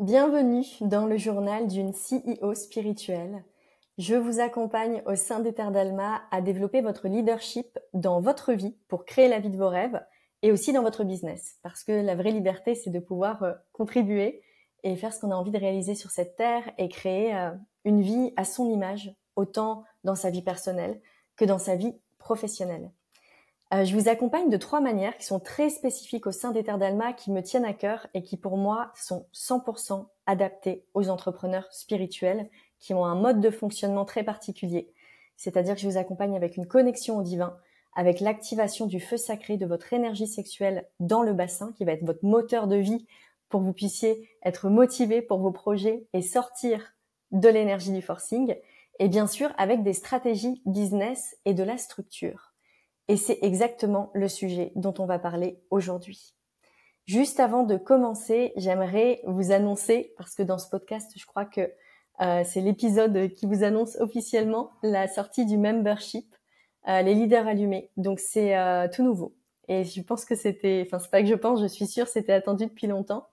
Bienvenue dans le journal d'une CEO spirituelle. Je vous accompagne au sein d'Ether d'Alma à développer votre leadership dans votre vie pour créer la vie de vos rêves et aussi dans votre business. Parce que la vraie liberté, c'est de pouvoir contribuer et faire ce qu'on a envie de réaliser sur cette terre et créer une vie à son image, autant dans sa vie personnelle que dans sa vie professionnelle. Je vous accompagne de 3 manières qui sont très spécifiques au sein d'Ether d'Alma, qui me tiennent à cœur et qui pour moi sont 100% adaptées aux entrepreneurs spirituels qui ont un mode de fonctionnement très particulier. C'est-à-dire que je vous accompagne avec une connexion au divin, avec l'activation du feu sacré de votre énergie sexuelle dans le bassin, qui va être votre moteur de vie pour que vous puissiez être motivé pour vos projets et sortir de l'énergie du forcing. Et bien sûr, avec des stratégies business et de la structure. Et c'est exactement le sujet dont on va parler aujourd'hui. Juste avant de commencer, j'aimerais vous annoncer, parce que dans ce podcast, je crois que c'est l'épisode qui vous annonce officiellement la sortie du membership, les leaders allumés. Donc c'est tout nouveau. Et je pense que c'est pas que je pense, je suis sûre, c'était attendu depuis longtemps.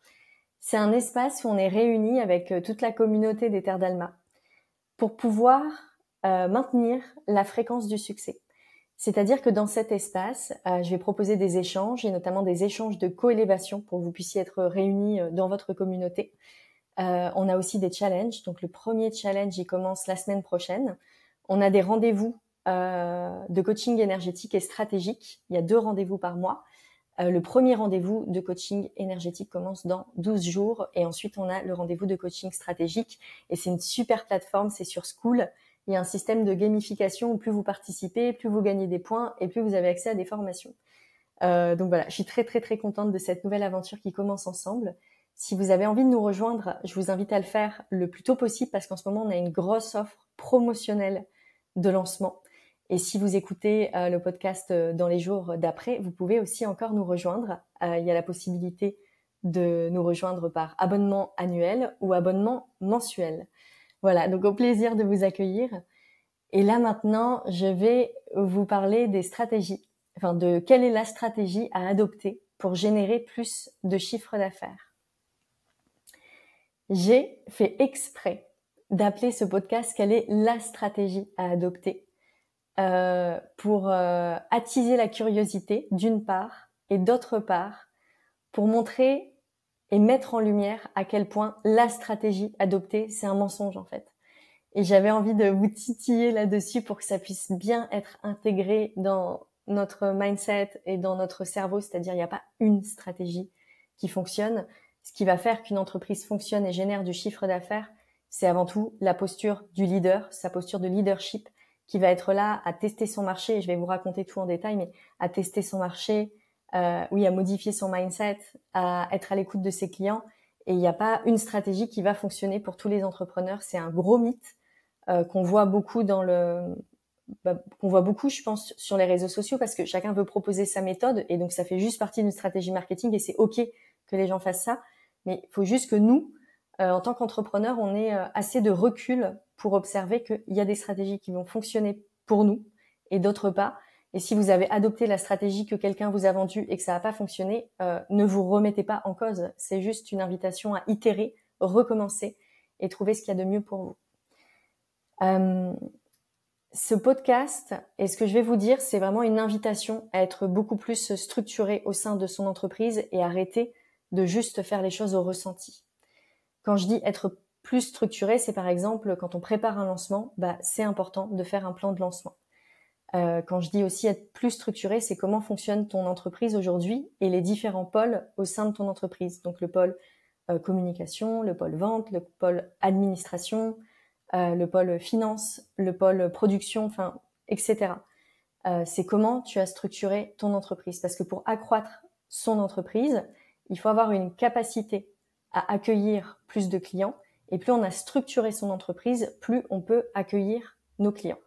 C'est un espace où on est réunis avec toute la communauté des Terres d'Alma pour pouvoir maintenir la fréquence du succès. C'est-à-dire que dans cet espace, je vais proposer des échanges et notamment des échanges de co-élévation pour que vous puissiez être réunis dans votre communauté. On a aussi des challenges. Donc le premier challenge, il commence la semaine prochaine. On a des rendez-vous de coaching énergétique et stratégique. Il y a 2 rendez-vous par mois. Le premier rendez-vous de coaching énergétique commence dans 12 jours et ensuite on a le rendez-vous de coaching stratégique et c'est une super plateforme, c'est sur School. Il y a un système de gamification où plus vous participez, plus vous gagnez des points et plus vous avez accès à des formations. Donc voilà, je suis très très très contente de cette nouvelle aventure qui commence ensemble. Si vous avez envie de nous rejoindre, je vous invite à le faire le plus tôt possible parce qu'en ce moment, on a une grosse offre promotionnelle de lancement. Et si vous écoutez le podcast dans les jours d'après, vous pouvez aussi encore nous rejoindre. Il y a la possibilité de nous rejoindre par abonnement annuel ou abonnement mensuel. Voilà, donc au plaisir de vous accueillir. Et là maintenant, je vais vous parler des stratégies, de quelle est la stratégie à adopter pour générer plus de chiffre d'affaires. J'ai fait exprès d'appeler ce podcast quelle est la stratégie à adopter pour attiser la curiosité d'une part et d'autre part pour montrer et mettre en lumière à quel point la stratégie adoptée, c'est un mensonge en fait. Et j'avais envie de vous titiller là-dessus pour que ça puisse bien être intégré dans notre mindset et dans notre cerveau. C'est-à-dire, il n'y a pas une stratégie qui fonctionne. Ce qui va faire qu'une entreprise fonctionne et génère du chiffre d'affaires, c'est avant tout la posture du leader, sa posture de leadership qui va être là à tester son marché. Et je vais vous raconter tout en détail, mais à tester son marché, à modifier son mindset, à être à l'écoute de ses clients. Et il n'y a pas une stratégie qui va fonctionner pour tous les entrepreneurs. C'est un gros mythe qu'on voit beaucoup je pense, sur les réseaux sociaux parce que chacun veut proposer sa méthode et donc ça fait juste partie d'une stratégie marketing et c'est ok que les gens fassent ça. Mais il faut juste que nous, en tant qu'entrepreneurs, on ait assez de recul pour observer qu'il y a des stratégies qui vont fonctionner pour nous et d'autres pas. Et si vous avez adopté la stratégie que quelqu'un vous a vendue et que ça n'a pas fonctionné, ne vous remettez pas en cause. C'est juste une invitation à itérer, recommencer et trouver ce qu'il y a de mieux pour vous. Ce podcast et ce que je vais vous dire, c'est vraiment une invitation à être beaucoup plus structuré au sein de son entreprise et arrêter de juste faire les choses au ressenti. Quand je dis être plus structuré, c'est par exemple quand on prépare un lancement, c'est important de faire un plan de lancement. Quand je dis aussi être plus structuré, c'est comment fonctionne ton entreprise aujourd'hui et les différents pôles au sein de ton entreprise. Donc le pôle communication, le pôle vente, le pôle administration, le pôle finance, le pôle production, etc. C'est comment tu as structuré ton entreprise. Parce que pour accroître son entreprise, il faut avoir une capacité à accueillir plus de clients. Et plus on a structuré son entreprise, plus on peut accueillir nos clients.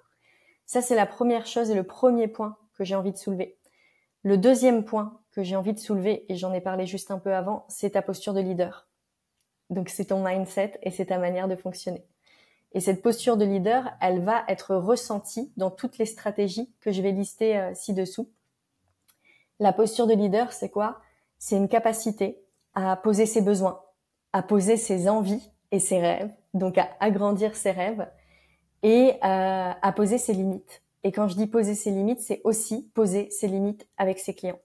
Ça, c'est la première chose et le premier point que j'ai envie de soulever. Le deuxième point que j'ai envie de soulever, et j'en ai parlé juste un peu avant, c'est ta posture de leader. Donc, c'est ton mindset et c'est ta manière de fonctionner. Et cette posture de leader, elle va être ressentie dans toutes les stratégies que je vais lister ci-dessous. La posture de leader, c'est quoi ? C'est une capacité à poser ses besoins, à poser ses envies et ses rêves, donc à agrandir ses rêves et à poser ses limites. Et quand je dis poser ses limites, c'est aussi poser ses limites avec ses clients.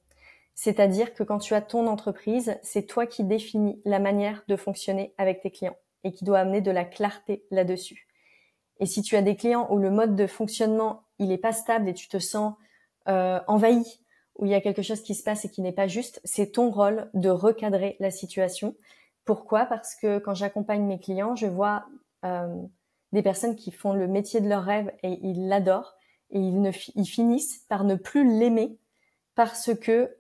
C'est-à-dire que quand tu as ton entreprise, c'est toi qui définis la manière de fonctionner avec tes clients et qui doit amener de la clarté là-dessus. Et si tu as des clients où le mode de fonctionnement, il est pas stable et tu te sens envahi, où il y a quelque chose qui se passe et qui n'est pas juste, c'est ton rôle de recadrer la situation. Pourquoi ? Parce que quand j'accompagne mes clients, je vois des personnes qui font le métier de leur rêve et ils l'adorent et ils finissent par ne plus l'aimer parce que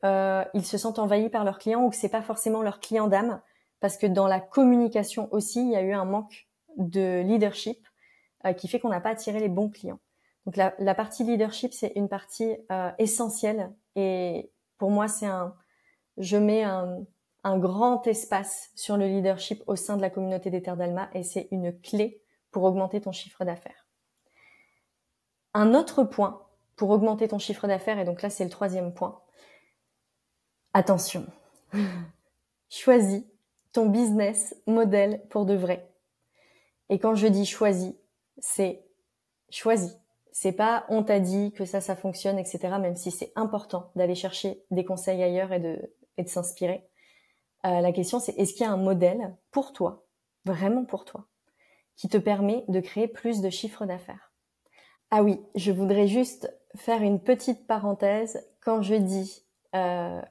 ils se sentent envahis par leurs clients ou que c'est pas forcément leur client d'âme, parce que dans la communication aussi, il y a eu un manque de leadership qui fait qu'on n'a pas attiré les bons clients. Donc la partie leadership, c'est une partie essentielle et pour moi, je mets un grand espace sur le leadership au sein de la communauté des Terres d'Alma et c'est une clé pour augmenter ton chiffre d'affaires. Un autre point pour augmenter ton chiffre d'affaires, et donc là c'est le 3e point, attention, choisis ton business model pour de vrai. Et quand je dis choisis, c'est choisis. C'est pas on t'a dit que ça fonctionne, etc. Même si c'est important d'aller chercher des conseils ailleurs et de s'inspirer. La question c'est est-ce qu'il y a un modèle pour toi, vraiment pour toi, qui te permet de créer plus de chiffre d'affaires. Ah oui, je voudrais juste faire une petite parenthèse. Quand je dis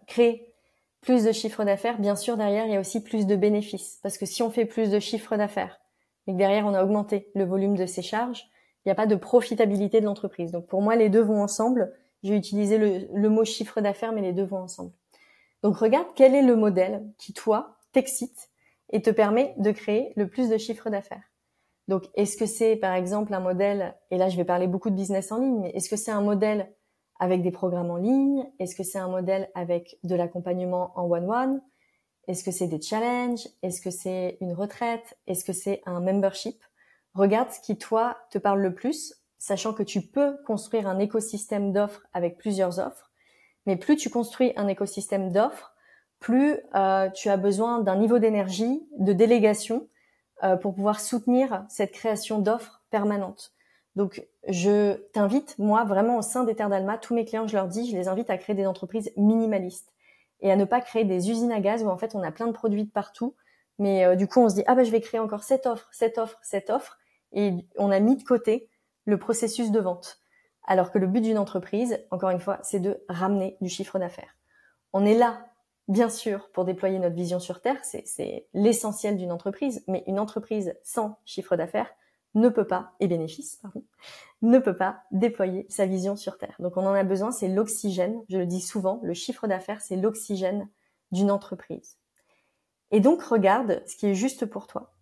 créer plus de chiffre d'affaires, bien sûr derrière il y a aussi plus de bénéfices. Parce que si on fait plus de chiffre d'affaires et que derrière on a augmenté le volume de ses charges, il n'y a pas de profitabilité de l'entreprise. Donc pour moi les deux vont ensemble. J'ai utilisé le mot chiffre d'affaires, mais les deux vont ensemble. Donc regarde quel est le modèle qui toi t'excite et te permet de créer le plus de chiffre d'affaires. Donc, est-ce que c'est, par exemple, un modèle, et là, je vais parler beaucoup de business en ligne, mais est-ce que c'est un modèle avec des programmes en ligne? Est-ce que c'est un modèle avec de l'accompagnement en one-one? Est-ce que c'est des challenges? Est-ce que c'est une retraite? Est-ce que c'est un membership? Regarde ce qui, toi, te parle le plus, sachant que tu peux construire un écosystème d'offres avec plusieurs offres. Mais plus tu construis un écosystème d'offres, plus tu as besoin d'un niveau d'énergie, de délégation, pour pouvoir soutenir cette création d'offres permanentes. Donc, je t'invite, moi, vraiment au sein des Terres d'Alma, tous mes clients, je leur dis, je les invite à créer des entreprises minimalistes et à ne pas créer des usines à gaz où en fait on a plein de produits de partout, mais du coup on se dit ah bah je vais créer encore cette offre, et on a mis de côté le processus de vente. Alors que le but d'une entreprise, encore une fois, c'est de ramener du chiffre d'affaires. On est là bien sûr, pour déployer notre vision sur Terre, c'est l'essentiel d'une entreprise, mais une entreprise sans chiffre d'affaires ne peut pas, et bénéfice, pardon, ne peut pas déployer sa vision sur Terre. Donc on en a besoin, c'est l'oxygène, je le dis souvent, le chiffre d'affaires, c'est l'oxygène d'une entreprise. Et donc regarde ce qui est juste pour toi.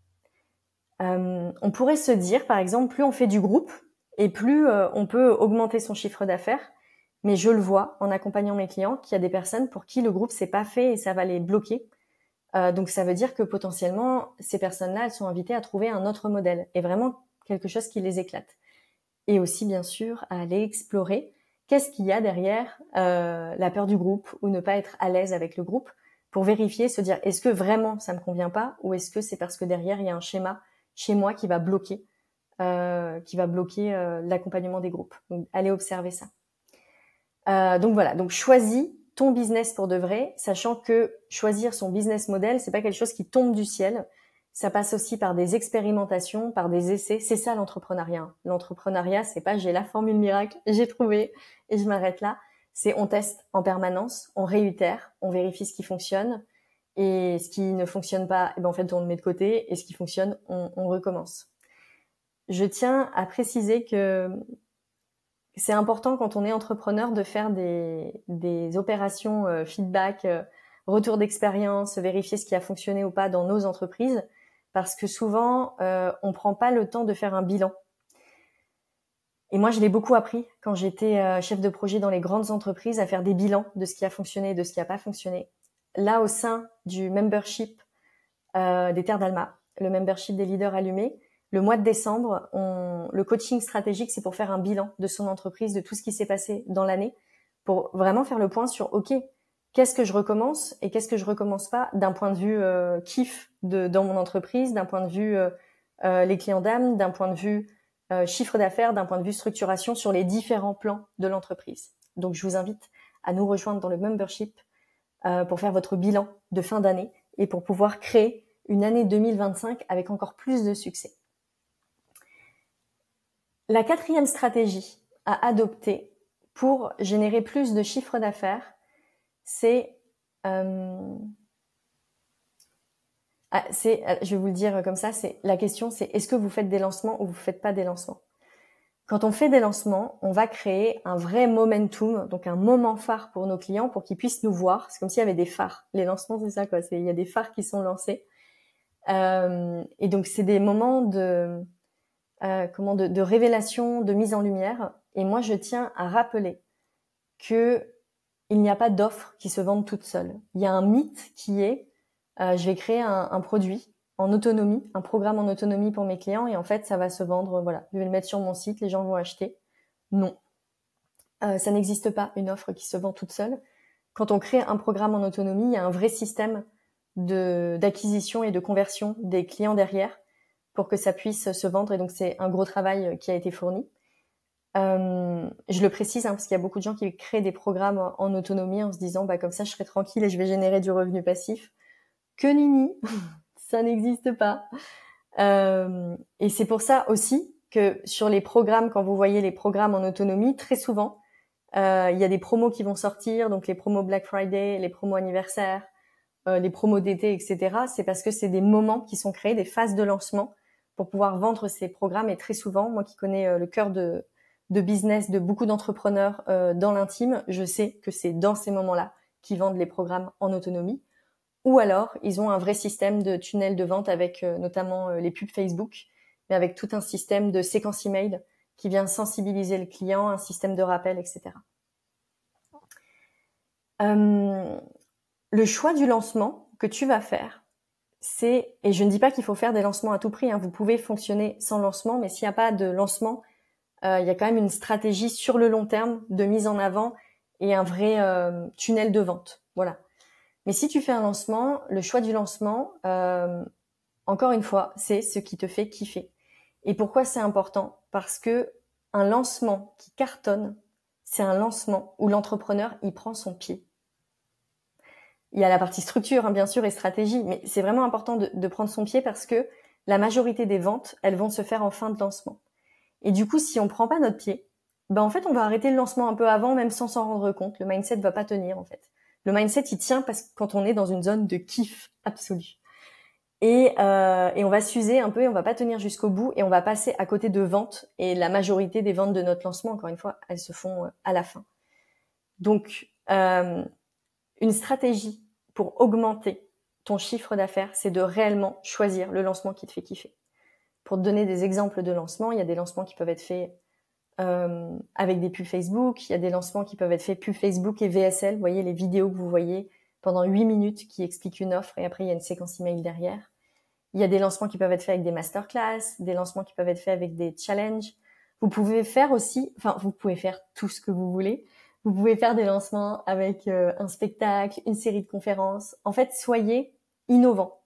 On pourrait se dire, par exemple, plus on fait du groupe, et plus on peut augmenter son chiffre d'affaires. Mais je le vois en accompagnant mes clients qu'il y a des personnes pour qui le groupe c'est pas fait et ça va les bloquer. Donc ça veut dire que potentiellement ces personnes-là, elles sont invitées à trouver un autre modèle et vraiment quelque chose qui les éclate. Et aussi bien sûr à aller explorer qu'est-ce qu'il y a derrière la peur du groupe ou ne pas être à l'aise avec le groupe pour vérifier, se dire est-ce que vraiment ça me convient pas ou est-ce que c'est parce que derrière il y a un schéma chez moi qui va bloquer l'accompagnement des groupes. Donc allez observer ça. Donc voilà, donc choisis ton business pour de vrai, sachant que choisir son business model, c'est pas quelque chose qui tombe du ciel. Ça passe aussi par des expérimentations, par des essais. C'est ça l'entrepreneuriat. L'entrepreneuriat, c'est pas j'ai la formule miracle, j'ai trouvé et je m'arrête là. C'est on teste en permanence, on réitère, on vérifie ce qui fonctionne et ce qui ne fonctionne pas, en fait on le met de côté et ce qui fonctionne, on recommence. Je tiens à préciser que c'est important quand on est entrepreneur de faire des opérations feedback, retour d'expérience, vérifier ce qui a fonctionné ou pas dans nos entreprises, parce que souvent on prend pas le temps de faire un bilan. Et moi je l'ai beaucoup appris quand j'étais chef de projet dans les grandes entreprises, à faire des bilans de ce qui a fonctionné et de ce qui a pas fonctionné. Là au sein du membership des Terres d'Alma, le membership des leaders allumés, le mois de décembre, le coaching stratégique, c'est pour faire un bilan de son entreprise, de tout ce qui s'est passé dans l'année, pour vraiment faire le point sur, OK, qu'est-ce que je recommence et qu'est-ce que je recommence pas d'un point de vue kiff dans mon entreprise, d'un point de vue les clients d'âme, d'un point de vue chiffre d'affaires, d'un point de vue structuration sur les différents plans de l'entreprise. Donc, je vous invite à nous rejoindre dans le membership pour faire votre bilan de fin d'année et pour pouvoir créer une année 2025 avec encore plus de succès. La 4e stratégie à adopter pour générer plus de chiffre d'affaires, c'est, je vais vous le dire comme ça, la question c'est est-ce que vous faites des lancements ou vous faites pas des lancements? Quand on fait des lancements, on va créer un vrai momentum, donc un moment phare pour nos clients pour qu'ils puissent nous voir. C'est comme s'il y avait des phares. Les lancements, c'est ça, quoi. Il y a des phares qui sont lancés. Et donc, c'est des moments de révélation, de mise en lumière. Et moi, je tiens à rappeler que il n'y a pas d'offres qui se vendent toutes seules. Il y a un mythe qui est, je vais créer un produit en autonomie, un programme en autonomie pour mes clients et en fait, ça va se vendre, voilà, je vais le mettre sur mon site, les gens vont acheter. Non. Ça n'existe pas une offre qui se vend toute seule. Quand on crée un programme en autonomie, il y a un vrai système d'acquisition et de conversion des clients derrière pour que ça puisse se vendre et donc c'est un gros travail qui a été fourni. Je le précise parce qu'il y a beaucoup de gens qui créent des programmes en autonomie en se disant comme ça je serai tranquille et je vais générer du revenu passif. Que nini, ça n'existe pas. Et c'est pour ça aussi que sur les programmes, quand vous voyez les programmes en autonomie, très souvent, il y a des promos qui vont sortir, donc les promos Black Friday, les promos anniversaires, les promos d'été, etc. C'est parce que c'est des moments qui sont créés, des phases de lancement pour pouvoir vendre ces programmes. Et très souvent, moi qui connais le cœur de business de beaucoup d'entrepreneurs dans l'intime, je sais que c'est dans ces moments-là qu'ils vendent les programmes en autonomie. Ou alors, ils ont un vrai système de tunnel de vente avec notamment les pubs Facebook, mais avec tout un système de séquence email qui vient sensibiliser le client, un système de rappel, etc. Le choix du lancement que tu vas faire, et je ne dis pas qu'il faut faire des lancements à tout prix, vous pouvez fonctionner sans lancement, mais s'il n'y a pas de lancement, il y a quand même une stratégie sur le long terme de mise en avant et un vrai tunnel de vente. Voilà. Mais si tu fais un lancement, le choix du lancement, encore une fois, c'est ce qui te fait kiffer. Et pourquoi c'est important? Parce que un lancement qui cartonne, c'est un lancement où l'entrepreneur y prend son pied. Il y a la partie structure, bien sûr, et stratégie, mais c'est vraiment important de prendre son pied parce que la majorité des ventes, elles vont se faire en fin de lancement. Et du coup, si on prend pas notre pied, en fait, on va arrêter le lancement un peu avant, même sans s'en rendre compte. Le mindset va pas tenir, en fait. Le mindset, il tient parce que quand on est dans une zone de kiff absolu. Et on va s'user un peu et on va pas tenir jusqu'au bout et on va passer à côté de ventes. Et la majorité des ventes de notre lancement, encore une fois, elles se font à la fin. Donc, une stratégie pour augmenter ton chiffre d'affaires, c'est de réellement choisir le lancement qui te fait kiffer. Pour te donner des exemples de lancements, il y a des lancements qui peuvent être faits avec des pubs Facebook, il y a des lancements qui peuvent être faits pubs Facebook et VSL, vous voyez les vidéos que vous voyez pendant 8 minutes qui expliquent une offre et après il y a une séquence email derrière. Il y a des lancements qui peuvent être faits avec des masterclass, des lancements qui peuvent être faits avec des challenges. Vous pouvez faire aussi, vous pouvez faire tout ce que vous voulez. Vous pouvez faire des lancements avec un spectacle, une série de conférences. En fait, soyez innovants.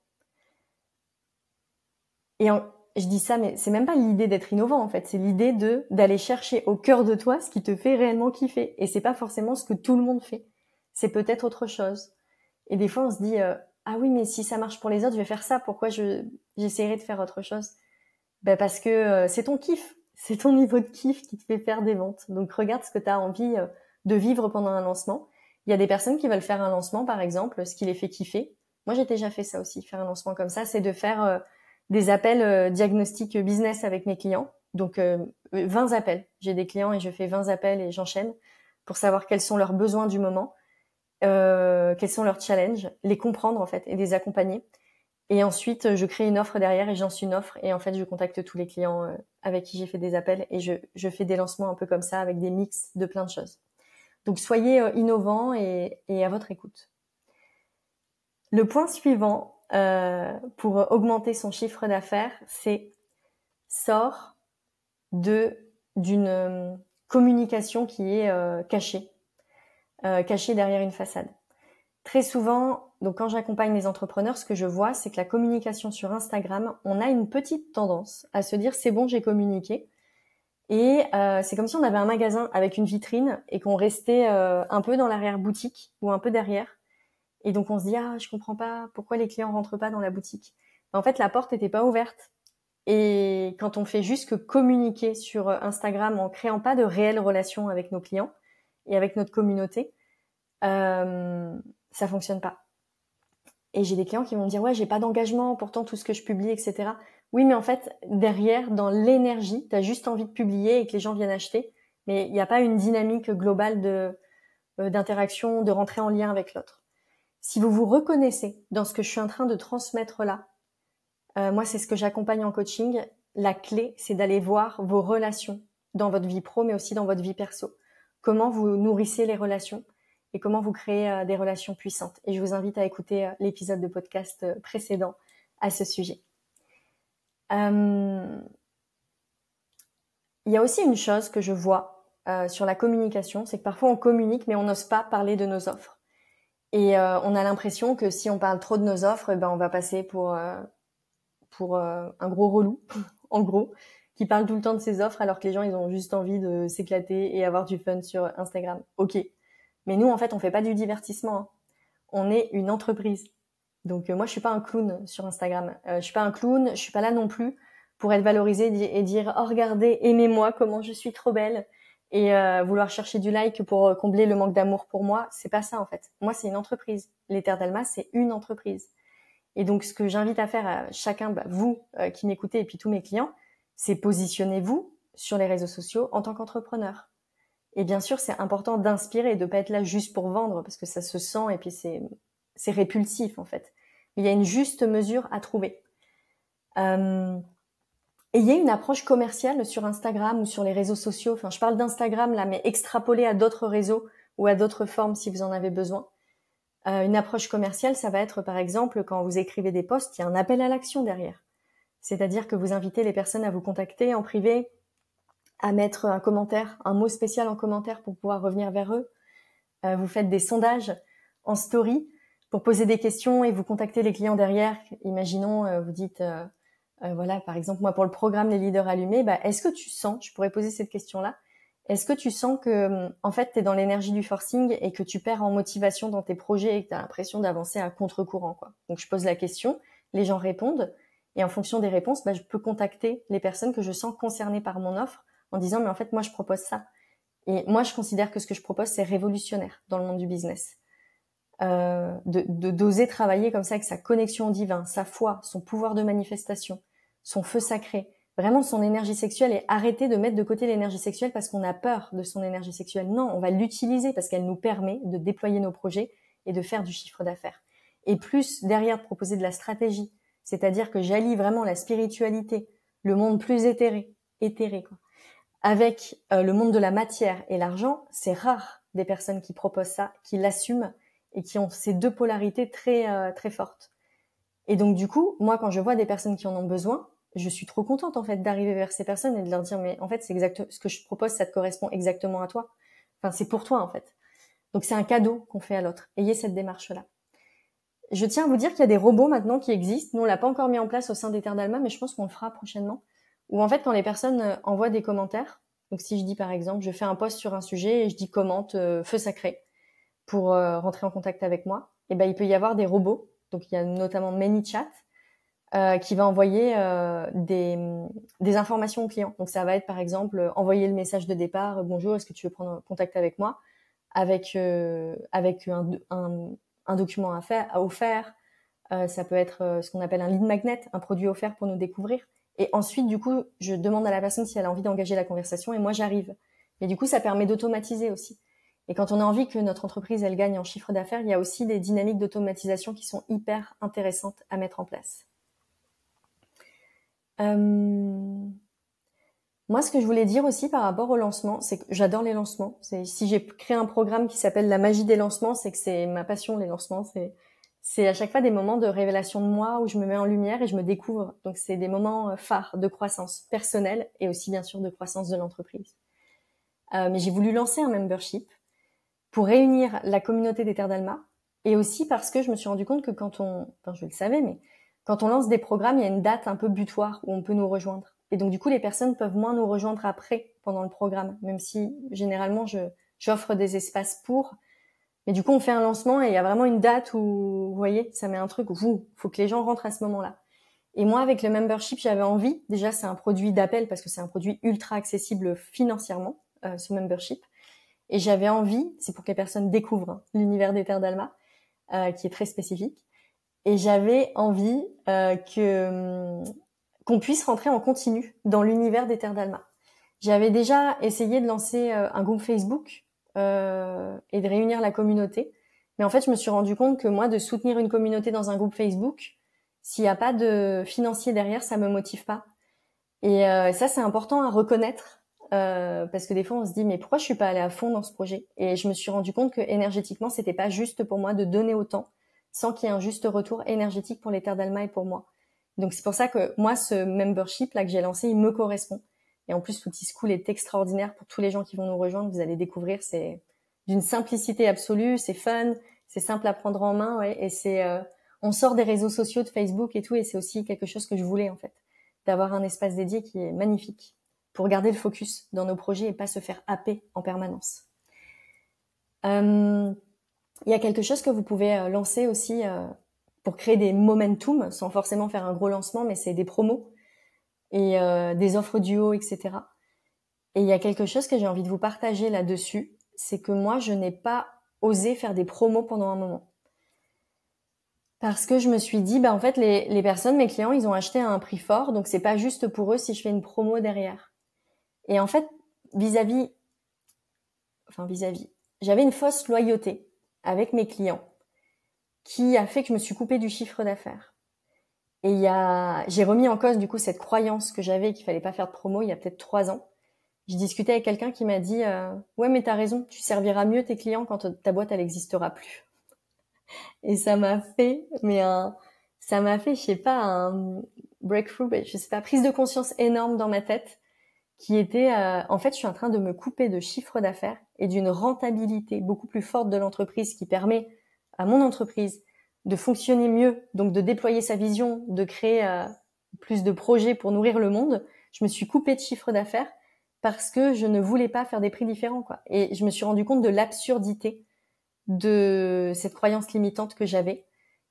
Et je dis ça, mais c'est même pas l'idée d'être innovant, en fait. C'est l'idée d'aller chercher au cœur de toi ce qui te fait réellement kiffer. Et c'est pas forcément ce que tout le monde fait. C'est peut-être autre chose. Et des fois, on se dit, ah oui, mais si ça marche pour les autres, je vais faire ça. Pourquoi j'essaierai de faire autre chose? Parce que c'est ton kiff. C'est ton niveau de kiff qui te fait faire des ventes. Donc, regarde ce que tu as envie de vivre pendant un lancement. Il y a des personnes qui veulent faire un lancement, par exemple, ce qui les fait kiffer. Moi, j'ai déjà fait ça aussi, faire un lancement comme ça. C'est de faire des appels diagnostic business avec mes clients. Donc, 20 appels. J'ai des clients et je fais 20 appels et j'enchaîne pour savoir quels sont leurs besoins du moment, quels sont leurs challenges, les comprendre en fait et les accompagner. Et ensuite, je crée une offre derrière et j'en suis une offre. Et en fait, je contacte tous les clients avec qui j'ai fait des appels et je fais des lancements un peu comme ça avec des mix de plein de choses. Donc, soyez innovants et à votre écoute. Le point suivant pour augmenter son chiffre d'affaires, c'est sort d'une communication qui est cachée derrière une façade. très souvent, donc quand j'accompagne les entrepreneurs, ce que je vois, c'est que la communication sur Instagram, on a une petite tendance à se dire c'est bon, j'ai communiqué. Et c'est comme si on avait un magasin avec une vitrine et qu'on restait un peu dans l'arrière-boutique ou un peu derrière. Et donc on se dit ah je comprends pas pourquoi les clients rentrent pas dans la boutique. En fait la porte était pas ouverte. Et quand on fait juste que communiquer sur Instagram en créant pas de réelles relations avec nos clients et avec notre communauté, ça fonctionne pas. Et j'ai des clients qui vont me dire ouais j'ai pas d'engagement, pourtant tout ce que je publie, etc. Oui mais en fait derrière dans l'énergie, t'as juste envie de publier et que les gens viennent acheter, mais il n'y a pas une dynamique globale d'interaction, de rentrer en lien avec l'autre. Si vous vous reconnaissez dans ce que je suis en train de transmettre là, moi c'est ce que j'accompagne en coaching. La clé c'est d'aller voir vos relations dans votre vie pro mais aussi dans votre vie perso. Comment vous nourrissez les relations et comment vous créez des relations puissantes. Et je vous invite à écouter l'épisode de podcast précédent à ce sujet. Il y a aussi une chose que je vois sur la communication, c'est que parfois on communique mais on n'ose pas parler de nos offres. Et on a l'impression que si on parle trop de nos offres, on va passer pour un gros relou, en gros, qui parle tout le temps de ses offres alors que les gens ils ont juste envie de s'éclater et avoir du fun sur Instagram. Ok. Mais nous, en fait, on fait pas du divertissement. Hein. On est une entreprise. Donc moi, je suis pas un clown sur Instagram. Je suis pas un clown. Je suis pas là non plus pour être valorisée et dire oh regardez, aimez-moi comment je suis trop belle et vouloir chercher du like pour combler le manque d'amour pour moi. C'est pas ça en fait. Moi, c'est une entreprise. Les Terres d'Alma, c'est une entreprise. Et donc, ce que j'invite à faire à chacun, vous qui m'écoutez et puis tous mes clients, c'est positionnez-vous sur les réseaux sociaux en tant qu'entrepreneur. Et bien sûr, c'est important d'inspirer, de pas être là juste pour vendre parce que ça se sent et puis c'est répulsif en fait. Mais il y a une juste mesure à trouver. Et il y a une approche commerciale sur Instagram ou sur les réseaux sociaux. Enfin, je parle d'Instagram là, mais extrapolé à d'autres réseaux ou à d'autres formes si vous en avez besoin. Une approche commerciale, ça va être par exemple quand vous écrivez des posts, il y a un appel à l'action derrière. C'est-à-dire que vous invitez les personnes à vous contacter en privé, à mettre un commentaire, un mot spécial en commentaire pour pouvoir revenir vers eux. Vous faites des sondages en story pour poser des questions et vous contactez les clients derrière. Imaginons, vous dites, voilà, par exemple, moi pour le programme Les Leaders Allumés, est-ce que tu sens, je pourrais poser cette question-là, est-ce que tu sens que en fait, tu es dans l'énergie du forcing et que tu perds en motivation dans tes projets et que tu as l'impression d'avancer à contre-courant quoi. Donc je pose la question, les gens répondent et en fonction des réponses, je peux contacter les personnes que je sens concernées par mon offre en disant mais en fait moi je propose ça. Et moi je considère que ce que je propose c'est révolutionnaire dans le monde du business. D'oser travailler comme ça avec sa connexion au divin, sa foi, son pouvoir de manifestation, son feu sacré, vraiment son énergie sexuelle et arrêter de mettre de côté l'énergie sexuelle parce qu'on a peur de son énergie sexuelle. Non, on va l'utiliser parce qu'elle nous permet de déployer nos projets et de faire du chiffre d'affaires. Et plus derrière de proposer de la stratégie, c'est-à-dire que j'allie vraiment la spiritualité, le monde plus éthéré quoi, avec le monde de la matière et l'argent, c'est rare des personnes qui proposent ça, qui l'assument et qui ont ces deux polarités très très fortes. Et donc du coup, moi quand je vois des personnes qui en ont besoin, je suis trop contente en fait d'arriver vers ces personnes et de leur dire mais en fait c'est exact ce que je propose, ça te correspond exactement à toi. Enfin c'est pour toi en fait. Donc c'est un cadeau qu'on fait à l'autre. Ayez cette démarche là. Je tiens à vous dire qu'il y a des robots maintenant qui existent. Nous on l'a pas encore mis en place au sein des Terres d'Alma, mais je pense qu'on le fera prochainement. Où en fait quand les personnes envoient des commentaires, donc si je dis par exemple je fais un post sur un sujet et je dis commente feu sacré pour rentrer en contact avec moi, et il peut y avoir des robots. Donc il y a notamment ManyChat qui va envoyer des informations aux clients. Donc ça va être par exemple envoyer le message de départ bonjour, est-ce que tu veux prendre contact avec moi avec un document à offert. Ça peut être ce qu'on appelle un lead magnet, un produit offert pour nous découvrir. Et ensuite, du coup, je demande à la personne si elle a envie d'engager la conversation et moi, j'arrive. Mais du coup, ça permet d'automatiser aussi. Et quand on a envie que notre entreprise, elle gagne en chiffre d'affaires, il y a aussi des dynamiques d'automatisation qui sont hyper intéressantes à mettre en place. Moi, ce que je voulais dire aussi par rapport au lancement, c'est que j'adore les lancements. Si j'ai créé un programme qui s'appelle la magie des lancements, c'est que c'est ma passion, les lancements. C'est à chaque fois des moments de révélation de moi où je me mets en lumière et je me découvre. Donc, c'est des moments phares de croissance personnelle et aussi, bien sûr, de croissance de l'entreprise. Mais j'ai voulu lancer un membership pour réunir la communauté des Terres d'Alma Et aussi parce que je me suis rendu compte que enfin je le savais, mais quand on lance des programmes, il y a une date un peu butoir où on peut nous rejoindre. Et donc du coup, les personnes peuvent moins nous rejoindre après, pendant le programme, même si généralement j'offre des espaces pour. Mais du coup, on fait un lancement et il y a vraiment une date où, vous voyez, ça met un truc où faut que les gens rentrent à ce moment-là. Et moi, avec le membership, j'avais envie, déjà c'est un produit d'appel parce que c'est un produit ultra accessible financièrement, ce membership. Et j'avais envie, c'est pour que les personnes découvrent l'univers des Terres d'Alma, qui est très spécifique. Et j'avais envie qu'on puisse rentrer en continu dans l'univers des Terres d'Alma. J'avais déjà essayé de lancer un groupe Facebook et de réunir la communauté. Mais en fait, je me suis rendu compte que moi, de soutenir une communauté dans un groupe Facebook, s'il n'y a pas de financier derrière, ça me motive pas. Et ça, c'est important à reconnaître parce que des fois, on se dit mais pourquoi je suis pas allée à fond dans ce projet? Et je me suis rendu compte que énergétiquement, c'était pas juste pour moi de donner autant sans qu'il y ait un juste retour énergétique pour les Terres d'Alma et pour moi. Donc c'est pour ça que moi, ce membership là que j'ai lancé, il me correspond. Et en plus, l'outil School est extraordinaire pour tous les gens qui vont nous rejoindre. Vous allez découvrir, c'est d'une simplicité absolue, c'est fun, c'est simple à prendre en main, ouais, et c'est on sort des réseaux sociaux de Facebook et tout, et c'est aussi quelque chose que je voulais en fait, d'avoir un espace dédié qui est magnifique pour garder le focus dans nos projets et pas se faire happer en permanence. Il y a quelque chose que vous pouvez lancer aussi pour créer des momentum, sans forcément faire un gros lancement, mais c'est des promos et des offres duo, etc. Et il y a quelque chose que j'ai envie de vous partager là-dessus, c'est que moi, je n'ai pas osé faire des promos pendant un moment. Parce que je me suis dit, en fait, les personnes, mes clients, ils ont acheté à un prix fort, donc c'est pas juste pour eux si je fais une promo derrière. Et en fait, vis-à-vis, j'avais une fausse loyauté avec mes clients qui a fait que je me suis coupée du chiffre d'affaires. Et j'ai remis en cause du coup cette croyance que j'avais qu'il fallait pas faire de promo il y a peut-être 3 ans. J'ai discuté avec quelqu'un qui m'a dit ouais mais t'as raison, tu serviras mieux tes clients quand ta boîte elle existera plus. Et ça m'a fait je sais pas un breakthrough, je sais pas, prise de conscience énorme dans ma tête qui était en fait je suis en train de me couper de chiffre d'affaires et d'une rentabilité beaucoup plus forte de l'entreprise qui permet à mon entreprise de fonctionner mieux, donc de déployer sa vision, de créer plus de projets pour nourrir le monde. Je me suis coupée de chiffre d'affaires parce que je ne voulais pas faire des prix différents, quoi. Et je me suis rendu compte de l'absurdité de cette croyance limitante que j'avais.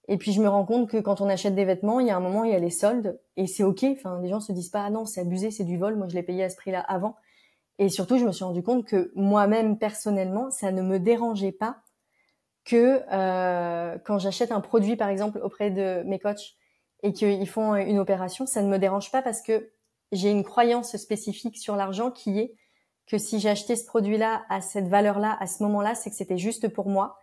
Et puis je me rends compte que quand on achète des vêtements, il y a un moment, il y a les soldes et c'est ok. Enfin, les gens se disent pas ah non, c'est abusé, c'est du vol. Moi, je l'ai payé à ce prix-là avant. Et surtout, je me suis rendu compte que moi-même personnellement, ça ne me dérangeait pas que quand j'achète un produit, par exemple, auprès de mes coachs et qu'ils font une opération, ça ne me dérange pas parce que j'ai une croyance spécifique sur l'argent qui est que si j'ai acheté ce produit-là à cette valeur-là, à ce moment-là, c'est que c'était juste pour moi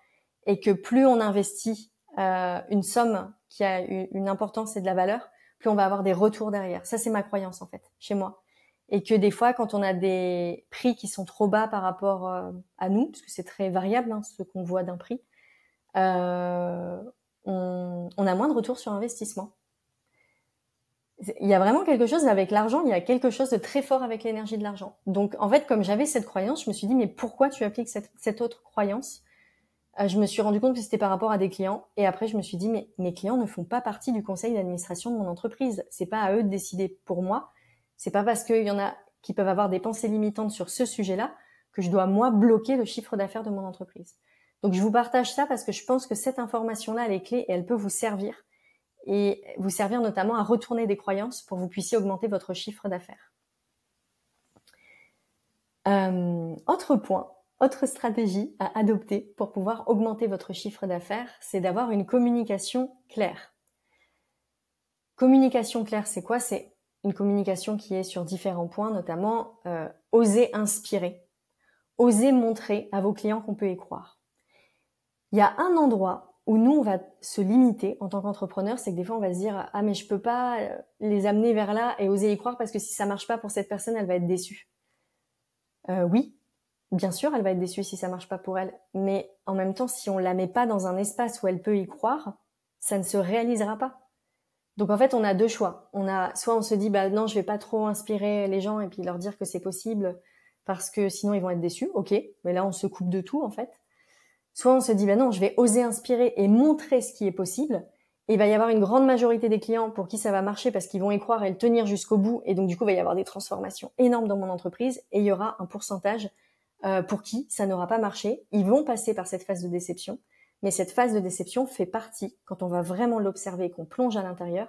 et que plus on investit une somme qui a une importance et de la valeur, plus on va avoir des retours derrière. Ça, c'est ma croyance en fait, chez moi. Et que des fois, quand on a des prix qui sont trop bas par rapport à nous, parce que c'est très variable ce qu'on voit d'un prix, on a moins de retours sur investissement. Il y a vraiment quelque chose avec l'argent, il y a quelque chose de très fort avec l'énergie de l'argent. Donc en fait, comme j'avais cette croyance, je me suis dit mais pourquoi tu appliques cette autre croyance? Je me suis rendu compte que c'était par rapport à des clients et après je me suis dit mais mes clients ne font pas partie du conseil d'administration de mon entreprise. C'est pas à eux de décider pour moi. C'est pas parce qu'il y en a qui peuvent avoir des pensées limitantes sur ce sujet-là que je dois moi bloquer le chiffre d'affaires de mon entreprise. Donc je vous partage ça parce que je pense que cette information-là elle est clé et elle peut vous servir et vous servir notamment à retourner des croyances pour que vous puissiez augmenter votre chiffre d'affaires. Autre point, autre stratégie à adopter pour pouvoir augmenter votre chiffre d'affaires, c'est d'avoir une communication claire. Communication claire, c'est quoi? C'est une communication qui est sur différents points, notamment oser inspirer, oser montrer à vos clients qu'on peut y croire. Il y a un endroit où nous, on va se limiter en tant qu'entrepreneur, c'est que des fois, on va se dire « Ah, mais je peux pas les amener vers là et oser y croire parce que si ça marche pas pour cette personne, elle va être déçue. » Oui, bien sûr, elle va être déçue si ça marche pas pour elle. Mais en même temps, si on la met pas dans un espace où elle peut y croire, ça ne se réalisera pas. Donc en fait, on a deux choix. Soit on se dit « Bah non, je vais pas trop inspirer les gens et puis leur dire que c'est possible parce que sinon ils vont être déçus. » Ok, mais là, on se coupe de tout en fait. Soit on se dit, non, je vais oser inspirer et montrer ce qui est possible. Et il va y avoir une grande majorité des clients pour qui ça va marcher parce qu'ils vont y croire et le tenir jusqu'au bout. Et donc, du coup, il va y avoir des transformations énormes dans mon entreprise. Et il y aura un pourcentage pour qui ça n'aura pas marché. Ils vont passer par cette phase de déception. Mais cette phase de déception fait partie, quand on va vraiment l'observer et qu'on plonge à l'intérieur,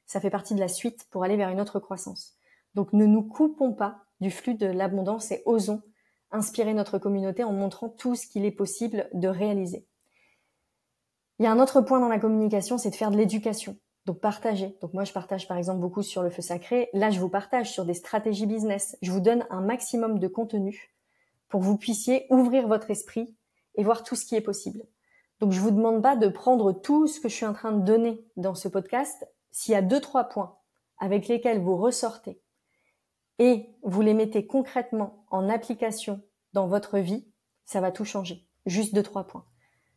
ça fait partie de la suite pour aller vers une autre croissance. Donc, ne nous coupons pas du flux de l'abondance et osons inspirer notre communauté en montrant tout ce qu'il est possible de réaliser. Il y a un autre point dans la communication, c'est de faire de l'éducation. Donc partager. Donc moi, je partage par exemple beaucoup sur le feu sacré. Là, je vous partage sur des stratégies business. Je vous donne un maximum de contenu pour que vous puissiez ouvrir votre esprit et voir tout ce qui est possible. Donc je vous demande pas de prendre tout ce que je suis en train de donner dans ce podcast. S'il y a 2-3 points avec lesquels vous ressortez et vous les mettez concrètement en application dans votre vie, ça va tout changer. Juste 2-3 points.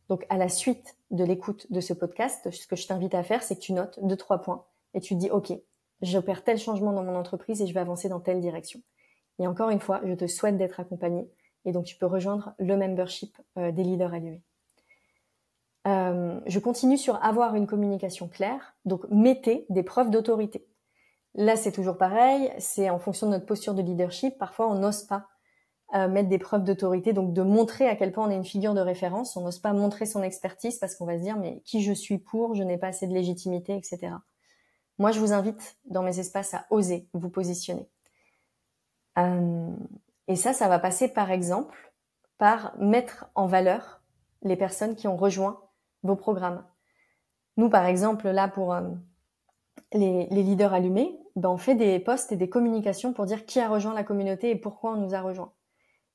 Donc, à la suite de l'écoute de ce podcast, ce que je t'invite à faire, c'est que tu notes 2-3 points et tu te dis, OK, j'opère tel changement dans mon entreprise et je vais avancer dans telle direction. Et encore une fois, je te souhaite d'être accompagné et donc tu peux rejoindre le membership des leaders allumés. Je continue sur avoir une communication claire. Donc, mettez des preuves d'autorité. Là, c'est toujours pareil. C'est en fonction de notre posture de leadership. Parfois, on n'ose pas mettre des preuves d'autorité, donc de montrer à quel point on est une figure de référence. On n'ose pas montrer son expertise parce qu'on va se dire mais qui je suis pour, je n'ai pas assez de légitimité, etc. Moi, je vous invite dans mes espaces à oser vous positionner. Et ça va passer par exemple par mettre en valeur les personnes qui ont rejoint vos programmes. Nous, par exemple, là pour les leaders allumés, on fait des posts et des communications pour dire qui a rejoint la communauté et pourquoi on nous a rejoint.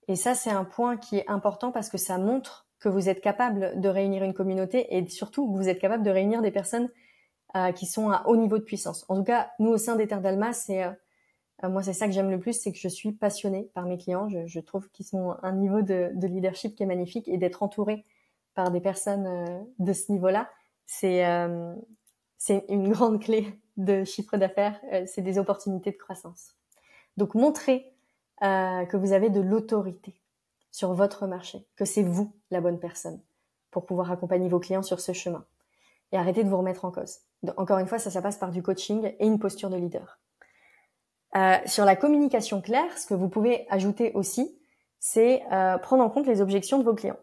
Et ça, c'est un point qui est important parce que ça montre que vous êtes capable de réunir une communauté et surtout que vous êtes capable de réunir des personnes qui sont à haut niveau de puissance. En tout cas, nous, au sein des Terres d'Alma, moi, c'est ça que j'aime le plus, c'est que je suis passionnée par mes clients. Je trouve qu'ils sont à un niveau de leadership qui est magnifique et d'être entourée par des personnes de ce niveau-là, c'est une grande clé de chiffre d'affaires. C'est des opportunités de croissance. Donc, montrez que vous avez de l'autorité sur votre marché, que c'est vous la bonne personne pour pouvoir accompagner vos clients sur ce chemin. Et arrêtez de vous remettre en cause. Donc, encore une fois, ça passe par du coaching et une posture de leader. Sur la communication claire, ce que vous pouvez ajouter aussi, c'est prendre en compte les objections de vos clients.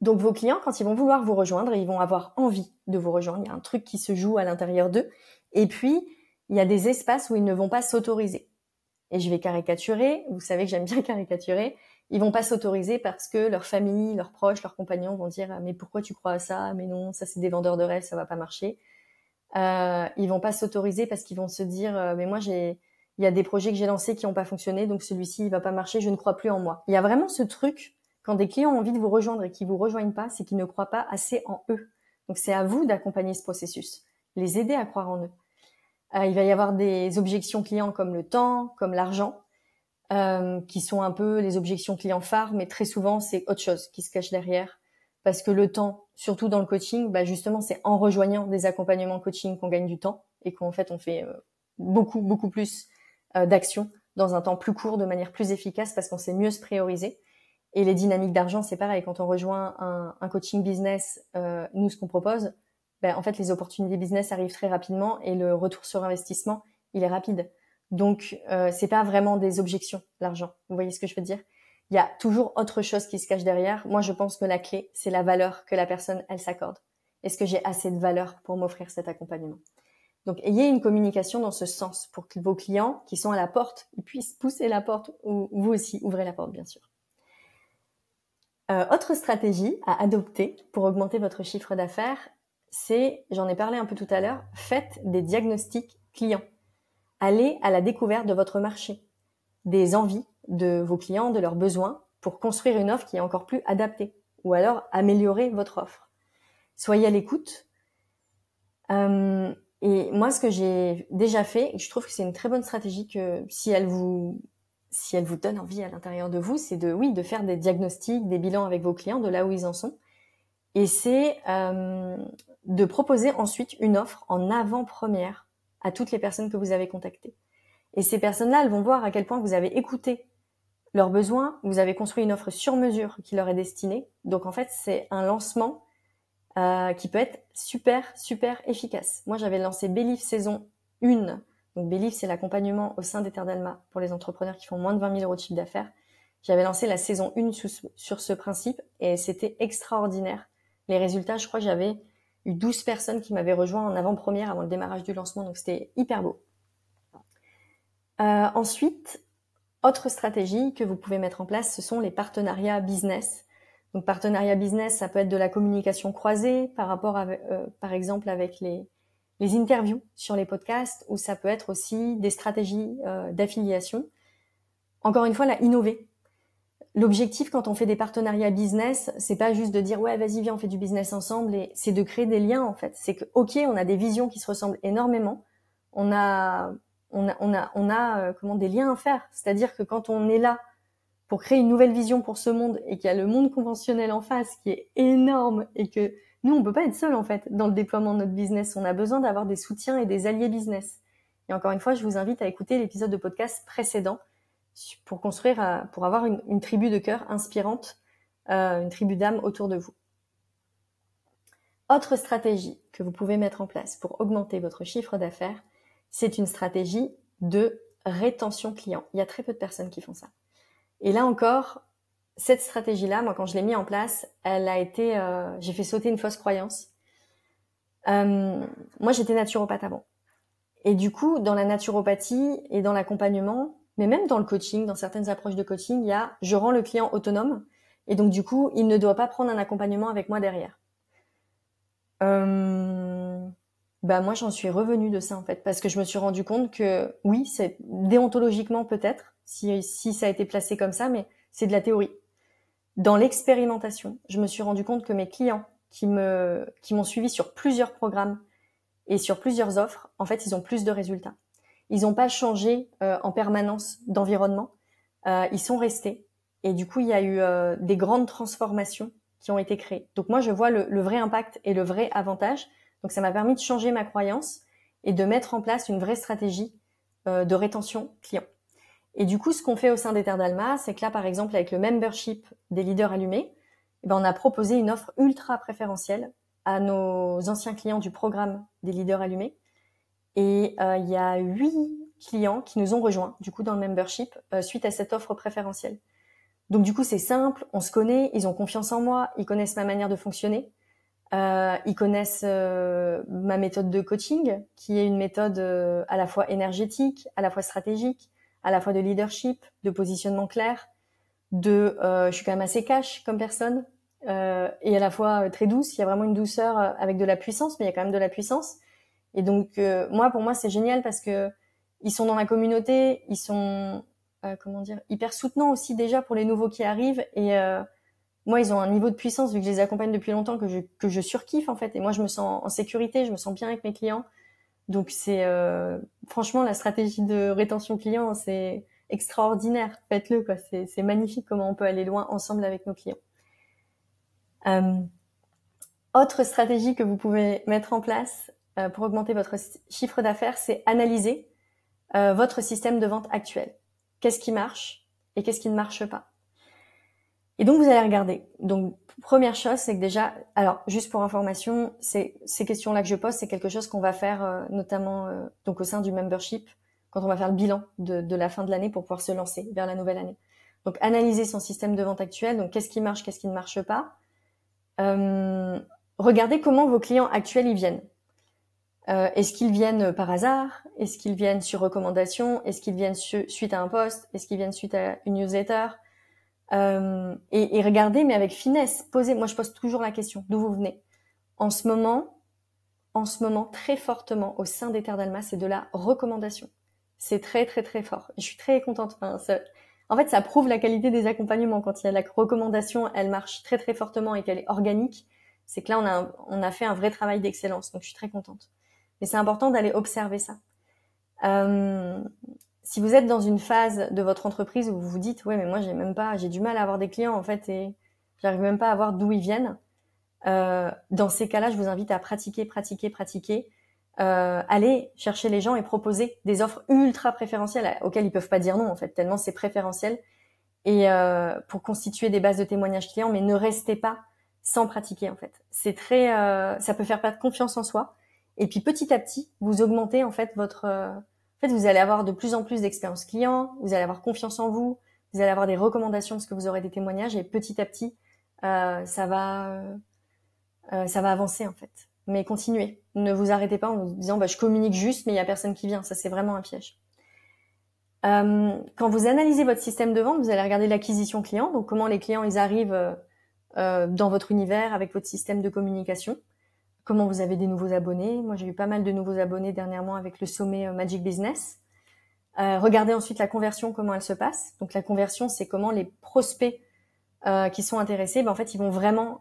Donc vos clients, quand ils vont vouloir vous rejoindre, ils vont avoir envie de vous rejoindre. Il y a un truc qui se joue à l'intérieur d'eux. Et puis, il y a des espaces où ils ne vont pas s'autoriser. Et je vais caricaturer, vous savez que j'aime bien caricaturer, ils vont pas s'autoriser parce que leur famille, leurs proches, leurs compagnons vont dire « mais pourquoi tu crois à ça? Mais non, ça c'est des vendeurs de rêves, ça va pas marcher ». Ils vont pas s'autoriser parce qu'ils vont se dire « mais moi il y a des projets que j'ai lancés qui n'ont pas fonctionné, donc celui-ci il va pas marcher, je ne crois plus en moi ». Il y a vraiment ce truc, quand des clients ont envie de vous rejoindre et qu'ils vous rejoignent pas, c'est qu'ils ne croient pas assez en eux. Donc c'est à vous d'accompagner ce processus, les aider à croire en eux. Il va y avoir des objections clients comme le temps, comme l'argent, qui sont un peu les objections clients phares, mais très souvent, c'est autre chose qui se cache derrière. Parce que le temps, surtout dans le coaching, justement, c'est en rejoignant des accompagnements coaching qu'on gagne du temps et qu'en fait, on fait beaucoup, beaucoup plus d'actions dans un temps plus court, de manière plus efficace, parce qu'on sait mieux se prioriser. Et les dynamiques d'argent, c'est pareil. Quand on rejoint un coaching business, nous, ce qu'on propose, en fait, les opportunités business arrivent très rapidement et le retour sur investissement, il est rapide. Donc, c'est pas vraiment des objections, l'argent. Vous voyez ce que je veux dire? Il y a toujours autre chose qui se cache derrière. Moi, je pense que la clé, c'est la valeur que la personne, elle s'accorde. Est-ce que j'ai assez de valeur pour m'offrir cet accompagnement? Donc, ayez une communication dans ce sens pour que vos clients qui sont à la porte, ils puissent pousser la porte ou vous aussi, ouvrez la porte, bien sûr. Autre stratégie à adopter pour augmenter votre chiffre d'affaires, c'est, j'en ai parlé un peu tout à l'heure, faites des diagnostics clients. Allez à la découverte de votre marché, des envies de vos clients, de leurs besoins, pour construire une offre qui est encore plus adaptée, ou alors améliorer votre offre. Soyez à l'écoute. Et moi, ce que j'ai déjà fait, et je trouve que c'est une très bonne stratégie que si elle vous donne envie à l'intérieur de vous, c'est de faire des diagnostics, des bilans avec vos clients, de là où ils en sont. Et c'est de proposer ensuite une offre en avant-première à toutes les personnes que vous avez contactées. Et ces personnes-là, elles vont voir à quel point vous avez écouté leurs besoins, vous avez construit une offre sur mesure qui leur est destinée. Donc en fait, c'est un lancement qui peut être super, super efficace. Moi, j'avais lancé Believe saison 1. Donc Believe, c'est l'accompagnement au sein d'Ether d'Alma pour les entrepreneurs qui font moins de 20 000 euros de chiffre d'affaires. J'avais lancé la saison 1 sur ce principe et c'était extraordinaire. Les résultats, je crois que j'avais eu 12 personnes qui m'avaient rejoint en avant-première avant le démarrage du lancement, donc c'était hyper beau. Ensuite, autre stratégie que vous pouvez mettre en place, ce sont les partenariats business. Donc partenariat business, ça peut être de la communication croisée par rapport à, par exemple avec les interviews sur les podcasts, ou ça peut être aussi des stratégies d'affiliation. Encore une fois, là, innover. L'objectif quand on fait des partenariats business, c'est pas juste de dire ouais vas-y viens on fait du business ensemble, et c'est de créer des liens en fait. C'est que ok on a des visions qui se ressemblent énormément, on a des liens à faire. C'est-à-dire que quand on est là pour créer une nouvelle vision pour ce monde et qu'il y a le monde conventionnel en face qui est énorme et que nous, on peut pas être seul en fait dans le déploiement de notre business. On a besoin d'avoir des soutiens et des alliés business. Et encore une fois, je vous invite à écouter l'épisode de podcast précédent pour construire, pour avoir une tribu de cœur inspirante, une tribu d'âme autour de vous. Autre stratégie que vous pouvez mettre en place pour augmenter votre chiffre d'affaires, c'est une stratégie de rétention client. Il y a très peu de personnes qui font ça. Et là encore, cette stratégie-là, moi, quand je l'ai mis en place, elle a été, j'ai fait sauter une fausse croyance. Moi, j'étais naturopathe avant. Et du coup, dans la naturopathie et dans l'accompagnement, mais même dans le coaching, dans certaines approches de coaching, il y a, je rends le client autonome. Et donc, du coup, il ne doit pas prendre un accompagnement avec moi derrière. Moi, j'en suis revenue de ça, en fait, parce que je me suis rendu compte que, oui, c'est déontologiquement peut-être, si ça a été placé comme ça, mais c'est de la théorie. Dans l'expérimentation, je me suis rendu compte que mes clients qui m'ont suivi sur plusieurs programmes et sur plusieurs offres, en fait, ils ont plus de résultats. Ils n'ont pas changé en permanence d'environnement, ils sont restés. Et du coup, il y a eu des grandes transformations qui ont été créées. Donc moi, je vois le vrai impact et le vrai avantage. Donc ça m'a permis de changer ma croyance et de mettre en place une vraie stratégie de rétention client. Et du coup, ce qu'on fait au sein d'Ether d'Alma, c'est que là, par exemple, avec le membership des leaders allumés, on a proposé une offre ultra préférentielle à nos anciens clients du programme des leaders allumés. Et il y a 8 clients qui nous ont rejoints, du coup, dans le membership, suite à cette offre préférentielle. Donc, du coup, c'est simple, on se connaît, ils ont confiance en moi, ils connaissent ma manière de fonctionner, ils connaissent ma méthode de coaching, qui est une méthode à la fois énergétique, à la fois stratégique, à la fois de leadership, de positionnement clair, je suis quand même assez cash comme personne, et à la fois très douce. Il y a vraiment une douceur avec de la puissance, mais il y a quand même de la puissance. Et donc pour moi c'est génial parce que ils sont dans la communauté, ils sont hyper soutenants aussi déjà pour les nouveaux qui arrivent. Et moi ils ont un niveau de puissance vu que je les accompagne depuis longtemps que je surkiffe en fait. Et moi je me sens en sécurité, je me sens bien avec mes clients. Donc c'est franchement la stratégie de rétention client, c'est extraordinaire. Faites-le quoi, c'est magnifique comment on peut aller loin ensemble avec nos clients. Autre stratégie que vous pouvez mettre en place pour augmenter votre chiffre d'affaires, c'est analyser votre système de vente actuel. Qu'est-ce qui marche et qu'est-ce qui ne marche pas. Et donc vous allez regarder. Donc première chose, c'est que déjà, alors juste pour information, ces questions-là que je pose, c'est quelque chose qu'on va faire notamment donc au sein du membership quand on va faire le bilan de la fin de l'année pour pouvoir se lancer vers la nouvelle année. Donc analyser son système de vente actuel, donc qu'est-ce qui marche, qu'est-ce qui ne marche pas. Regardez comment vos clients actuels y viennent. Est-ce qu'ils viennent par hasard? Est-ce qu'ils viennent sur recommandation? Est-ce qu'ils viennent suite à un post? Est-ce qu'ils viennent suite à une newsletter? Et regardez, mais avec finesse. Moi je pose toujours la question, d'où vous venez? En ce moment, très fortement, au sein d'Ether d'Alma, c'est de la recommandation. C'est très, très, très fort. Je suis très contente. En fait, ça prouve la qualité des accompagnements. Quand il y a la recommandation, elle marche très, très fortement et qu'elle est organique. C'est que là, on a fait un vrai travail d'excellence. Donc, je suis très contente. Mais c'est important d'aller observer ça. Si vous êtes dans une phase de votre entreprise où vous vous dites, ouais, mais moi, j'ai du mal à avoir des clients, en fait, et j'arrive même pas à voir d'où ils viennent. Dans ces cas-là, je vous invite à pratiquer. Aller chercher les gens et proposer des offres ultra préférentielles auxquelles ils peuvent pas dire non, en fait, tellement c'est préférentiel. et pour constituer des bases de témoignages clients, mais ne restez pas sans pratiquer en fait. C'est très, ça peut faire perdre confiance en soi. Et puis petit à petit, vous augmentez en fait votre, en fait vous allez avoir de plus en plus d'expérience client, vous allez avoir confiance en vous, vous allez avoir des recommandations parce que vous aurez des témoignages et petit à petit, ça va avancer en fait. Mais continuez, ne vous arrêtez pas en vous disant je communique juste mais il y a personne qui vient. Ça c'est vraiment un piège. Quand vous analysez votre système de vente, vous allez regarder l'acquisition client, donc comment les clients ils arrivent dans votre univers avec votre système de communication, comment vous avez des nouveaux abonnés. Moi, j'ai eu pas mal de nouveaux abonnés dernièrement avec le sommet Magic Business. Regardez ensuite la conversion, comment elle se passe. Donc la conversion, c'est comment les prospects qui sont intéressés, en fait, ils vont vraiment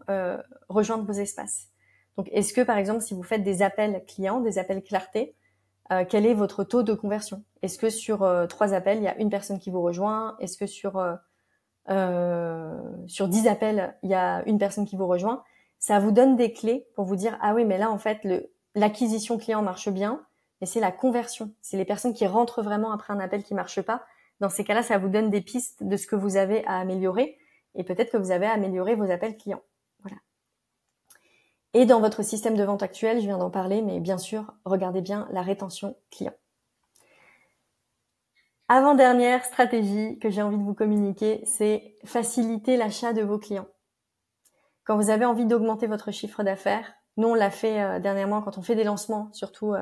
rejoindre vos espaces. Donc, est-ce que, par exemple, si vous faites des appels clients, des appels clarté, quel est votre taux de conversion? Est-ce que sur 3 appels, il y a une personne qui vous rejoint? Est-ce que sur 10 appels, il y a une personne qui vous rejoint? Ça vous donne des clés pour vous dire, ah oui, mais là, en fait, l'acquisition client marche bien, mais c'est la conversion. C'est les personnes qui rentrent vraiment après un appel qui marche pas. Dans ces cas-là, ça vous donne des pistes de ce que vous avez à améliorer et peut-être que vous avez amélioré vos appels clients. Voilà. Et dans votre système de vente actuel, je viens d'en parler, mais bien sûr, regardez bien la rétention client. Avant-dernière stratégie que j'ai envie de vous communiquer, c'est faciliter l'achat de vos clients. Quand vous avez envie d'augmenter votre chiffre d'affaires, nous on l'a fait dernièrement quand on fait des lancements, surtout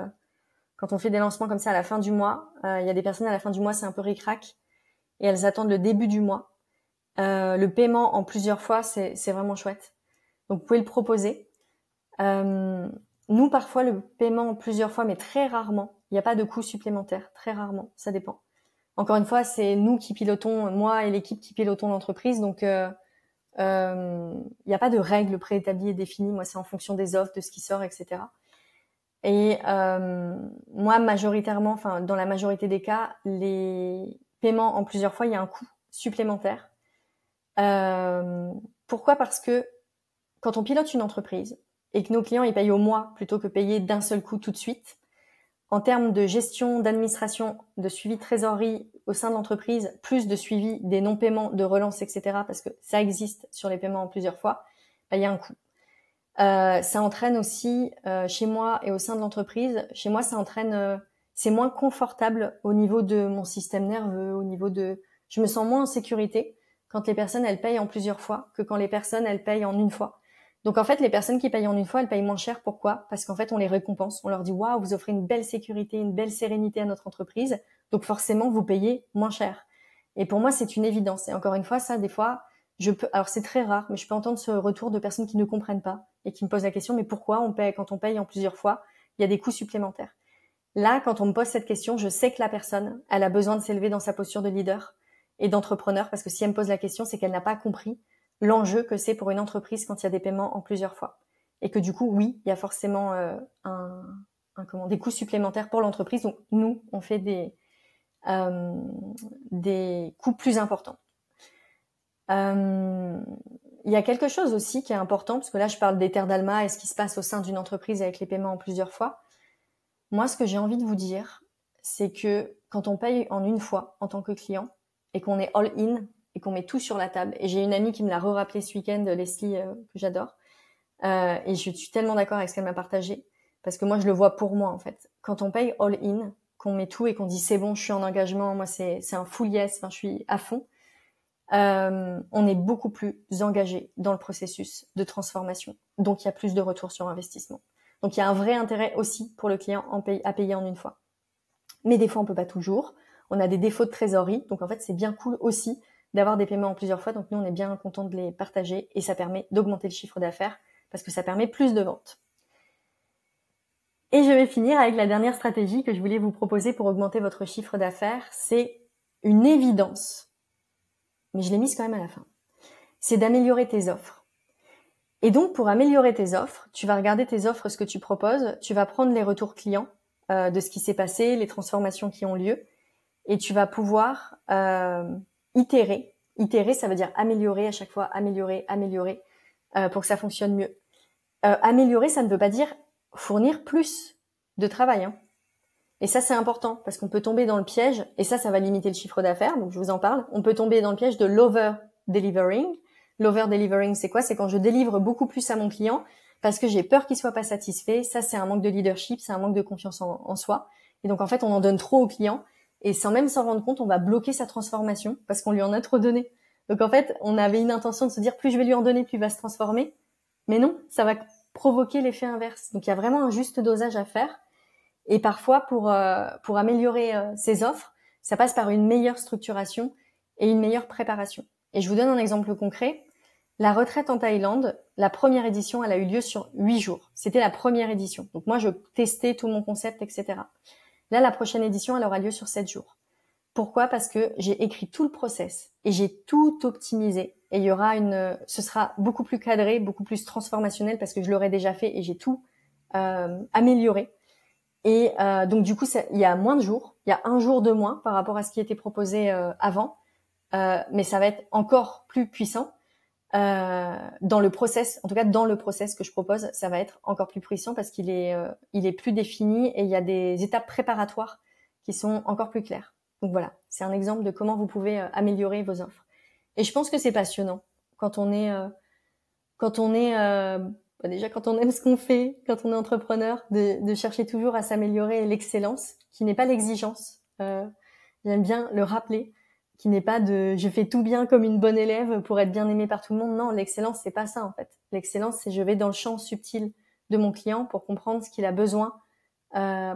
quand on fait des lancements comme ça à la fin du mois. Il y a des personnes à la fin du mois, c'est un peu ric-rac et elles attendent le début du mois. Le paiement en plusieurs fois, c'est vraiment chouette. Donc vous pouvez le proposer. Nous, parfois, le paiement en plusieurs fois, mais très rarement. Il n'y a pas de coût supplémentaire, très rarement, ça dépend. Encore une fois, c'est nous qui pilotons, moi et l'équipe qui pilotons l'entreprise, donc il n'y a pas de règles préétablies et définies. Moi, c'est en fonction des offres, de ce qui sort, etc. Et moi, majoritairement, enfin dans la majorité des cas, les paiements en plusieurs fois, il y a un coût supplémentaire. Pourquoi? Parce que quand on pilote une entreprise et que nos clients ils payent au mois plutôt que payer d'un seul coup tout de suite, en termes de gestion, d'administration, de suivi trésorerie au sein de l'entreprise, plus de suivi des non-paiements, de relance, etc., parce que ça existe sur les paiements en plusieurs fois, il y a un coût. Ça entraîne aussi, chez moi et au sein de l'entreprise, chez moi ça entraîne, c'est moins confortable au niveau de mon système nerveux, au niveau de, je me sens moins en sécurité quand les personnes elles payent en plusieurs fois que quand les personnes elles payent en une fois. Donc en fait, les personnes qui payent en une fois, elles payent moins cher. Pourquoi? Parce qu'en fait, on les récompense. On leur dit waouh, vous offrez une belle sécurité, une belle sérénité à notre entreprise. Donc forcément, vous payez moins cher. Et pour moi, c'est une évidence. Et encore une fois, ça, des fois, alors c'est très rare, mais je peux entendre ce retour de personnes qui ne comprennent pas et qui me posent la question, mais pourquoi quand on paye en plusieurs fois, il y a des coûts supplémentaires? Là, quand on me pose cette question, je sais que la personne, elle a besoin de s'élever dans sa posture de leader et d'entrepreneur, parce que si elle me pose la question, c'est qu'elle n'a pas compris l'enjeu que c'est pour une entreprise quand il y a des paiements en plusieurs fois. Et que du coup, oui, il y a forcément des coûts supplémentaires pour l'entreprise. Donc nous, on fait des coûts plus importants. Il y a quelque chose aussi qui est important, parce que là, je parle d'Ether d'Alma et ce qui se passe au sein d'une entreprise avec les paiements en plusieurs fois. Moi, ce que j'ai envie de vous dire, c'est que quand on paye en une fois en tant que client et qu'on est all-in et qu'on met tout sur la table, et j'ai une amie qui me l'a re-rappelé ce week-end, Leslie, que j'adore, et je suis tellement d'accord avec ce qu'elle m'a partagé, parce que moi, je le vois pour moi, en fait. Quand on paye all-in, qu'on met tout et qu'on dit c'est bon, je suis en engagement, moi, c'est un full yes, enfin, je suis à fond, on est beaucoup plus engagé dans le processus de transformation. Donc, il y a plus de retour sur investissement. Donc, il y a un vrai intérêt aussi pour le client à payer en une fois. Mais des fois, on peut pas toujours. On a des défauts de trésorerie. Donc, en fait, c'est bien cool aussi d'avoir des paiements en plusieurs fois. Donc, nous, on est bien content de les partager et ça permet d'augmenter le chiffre d'affaires parce que ça permet plus de ventes. Et je vais finir avec la dernière stratégie que je voulais vous proposer pour augmenter votre chiffre d'affaires. C'est une évidence, mais je l'ai mise quand même à la fin. C'est d'améliorer tes offres. Et donc, pour améliorer tes offres, tu vas regarder tes offres, ce que tu proposes, tu vas prendre les retours clients de ce qui s'est passé, les transformations qui ont lieu, et tu vas pouvoir itérer. Itérer, ça veut dire améliorer à chaque fois, améliorer, pour que ça fonctionne mieux. Améliorer, ça ne veut pas dire fournir plus de travail. Hein. Et ça, c'est important parce qu'on peut tomber dans le piège, et ça va limiter le chiffre d'affaires, donc je vous en parle. On peut tomber dans le piège de l'over-delivering. L'over-delivering, c'est quoi? C'est quand je délivre beaucoup plus à mon client parce que j'ai peur qu'il soit pas satisfait. Ça, c'est un manque de leadership, c'est un manque de confiance en soi. Et donc, en fait, on en donne trop au client et sans même s'en rendre compte, on va bloquer sa transformation parce qu'on lui en a trop donné. Donc, en fait, on avait une intention de se dire plus je vais lui en donner, plus il va se transformer. Mais non, ça va provoquer l'effet inverse. Donc, il y a vraiment un juste dosage à faire. Et parfois, pour améliorer ces offres, ça passe par une meilleure structuration et une meilleure préparation. Et je vous donne un exemple concret. La retraite en Thaïlande, la première édition, elle a eu lieu sur 8 jours. C'était la première édition. Donc moi, je testais tout mon concept, etc. Là, la prochaine édition, elle aura lieu sur 7 jours. Pourquoi? Parce que j'ai écrit tout le process et j'ai tout optimisé. Et il y aura ce sera beaucoup plus cadré, beaucoup plus transformationnel parce que je l'aurais déjà fait et j'ai tout amélioré. Et donc du coup, il y a moins de jours, il y a un jour de moins par rapport à ce qui était proposé avant, mais ça va être encore plus puissant dans le process. En tout cas, dans le process que je propose, ça va être encore plus puissant parce qu'il est plus défini et il y a des étapes préparatoires qui sont encore plus claires. Donc voilà, c'est un exemple de comment vous pouvez améliorer vos offres. Et je pense que c'est passionnant quand on est déjà quand on aime ce qu'on fait, quand on est entrepreneur, de chercher toujours à s'améliorer, l'excellence, qui n'est pas l'exigence. J'aime bien le rappeler, qui n'est pas de je fais tout bien comme une bonne élève pour être bien aimée par tout le monde. Non, l'excellence, c'est pas ça en fait. L'excellence, c'est je vais dans le champ subtil de mon client pour comprendre ce qu'il a besoin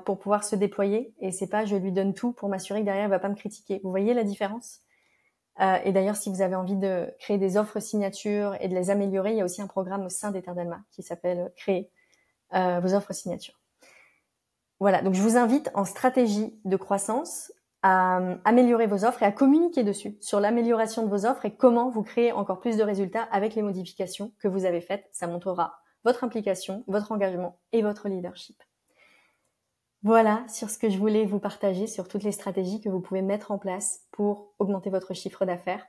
pour pouvoir se déployer. Et c'est pas je lui donne tout pour m'assurer que derrière il va pas me critiquer. Vous voyez la différence? Et d'ailleurs, si vous avez envie de créer des offres signatures et de les améliorer, il y a aussi un programme au sein d'Ether Dalma qui s'appelle Créer vos offres signatures. Voilà, donc je vous invite en stratégie de croissance à améliorer vos offres et à communiquer dessus, sur l'amélioration de vos offres et comment vous créez encore plus de résultats avec les modifications que vous avez faites. Ça montrera votre implication, votre engagement et votre leadership. Voilà sur ce que je voulais vous partager, sur toutes les stratégies que vous pouvez mettre en place pour augmenter votre chiffre d'affaires.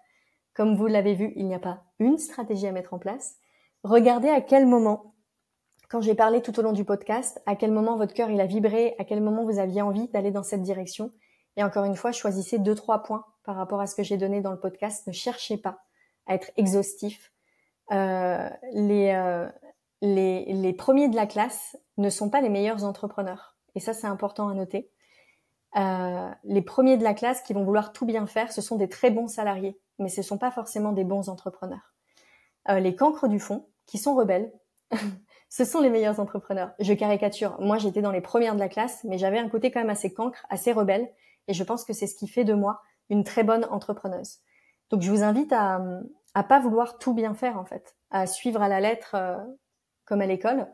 Comme vous l'avez vu, il n'y a pas une stratégie à mettre en place. Regardez à quel moment, quand j'ai parlé tout au long du podcast, à quel moment votre cœur il a vibré, à quel moment vous aviez envie d'aller dans cette direction. Et encore une fois, choisissez 2-3 points par rapport à ce que j'ai donné dans le podcast. Ne cherchez pas à être exhaustif. Les premiers de la classe ne sont pas les meilleurs entrepreneurs. Et ça, c'est important à noter. Les premiers de la classe qui vont vouloir tout bien faire, ce sont des très bons salariés, mais ce ne sont pas forcément des bons entrepreneurs. Les cancres du fond, qui sont rebelles, ce sont les meilleurs entrepreneurs. Je caricature. Moi, j'étais dans les premières de la classe, mais j'avais un côté quand même assez cancre, assez rebelle, et je pense que c'est ce qui fait de moi une très bonne entrepreneuse. Donc, je vous invite à pas vouloir tout bien faire, en fait, à suivre à la lettre comme à l'école,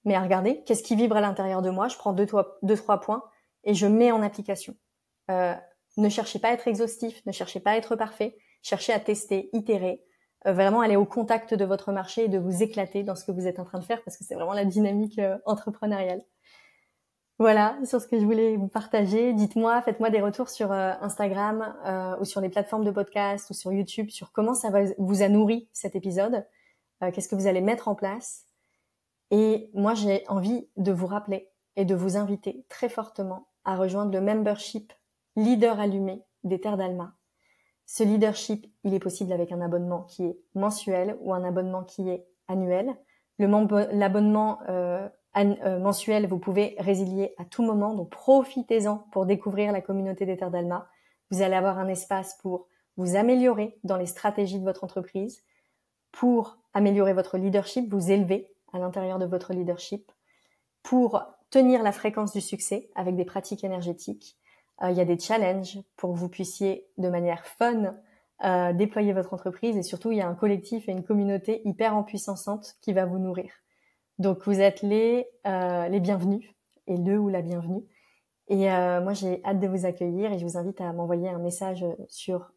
mais à regarder qu'est-ce qui vibre à l'intérieur de moi. Je prends 2-3 points et je mets en application. Ne cherchez pas à être exhaustif, ne cherchez pas à être parfait, cherchez à tester, itérer, vraiment aller au contact de votre marché et de vous éclater dans ce que vous êtes en train de faire parce que c'est vraiment la dynamique entrepreneuriale. Voilà sur ce que je voulais vous partager. Dites-moi, faites-moi des retours sur Instagram ou sur les plateformes de podcast ou sur YouTube sur comment ça vous a nourri cet épisode. Qu'est-ce que vous allez mettre en place? Et moi, j'ai envie de vous rappeler et de vous inviter très fortement à rejoindre le membership Leader Allumé d'Ether Dalma. Ce leadership, il est possible avec un abonnement qui est mensuel ou un abonnement qui est annuel. L'abonnement mensuel, vous pouvez résilier à tout moment, donc profitez-en pour découvrir la communauté d'Ether Dalma. Vous allez avoir un espace pour vous améliorer dans les stratégies de votre entreprise, pour améliorer votre leadership, vous élever à l'intérieur de votre leadership, pour tenir la fréquence du succès avec des pratiques énergétiques. Il y a des challenges pour que vous puissiez de manière fun déployer votre entreprise et surtout il y a un collectif et une communauté hyper empuissançante qui va vous nourrir. Donc vous êtes les bienvenus et le ou la bienvenue. Et moi j'ai hâte de vous accueillir et je vous invite à m'envoyer un message sur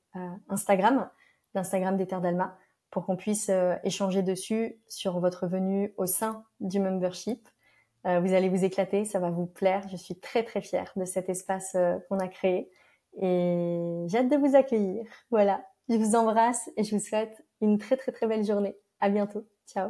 Instagram, l'Instagram d'Ether Dalma, pour qu'on puisse échanger dessus sur votre venue au sein du membership. Vous allez vous éclater, ça va vous plaire. Je suis très très fière de cet espace qu'on a créé et j'ai hâte de vous accueillir. Voilà, je vous embrasse et je vous souhaite une très très très belle journée. À bientôt. Ciao.